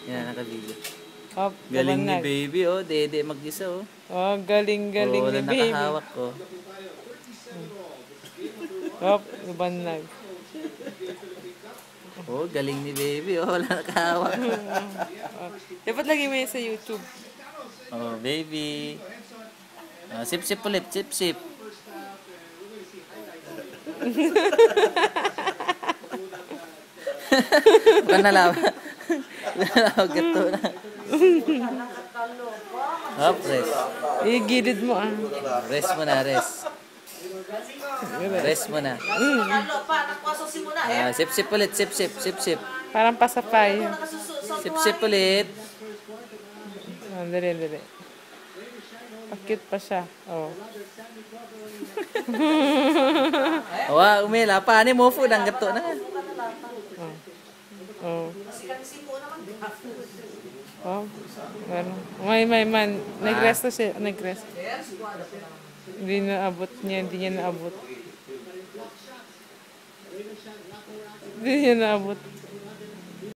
Yan, nakabili. Oh, Galing ni labanag. baby, oh. Dede mag-isa, oh. Oh, galing-galing Oh, ni wala baby. nakahawak, oh. Oh, labanag. Oh, galing ni baby, oh. Wala nakahawak. Oh. Dapat lagi mo yan sa YouTube. Oh, baby. Sip-sip ulit, sip-sip. Bukan nalawa. Nalawa gato na. Hop, rest. Igilid mo ah. Rest mo na, rest. Rest mo na. Sip-sip ulit, sip-sip, sip-sip. Parang pasapay. Sip-sip ulit. Oh, dali. Pakit pa siya. Oh. Wa, umila pa ni mo food ang gato na. Oh. Oh. Ano? May man. Nag-rest na siya. Nag-rest. Hindi niya naabot. Hindi niya naabot.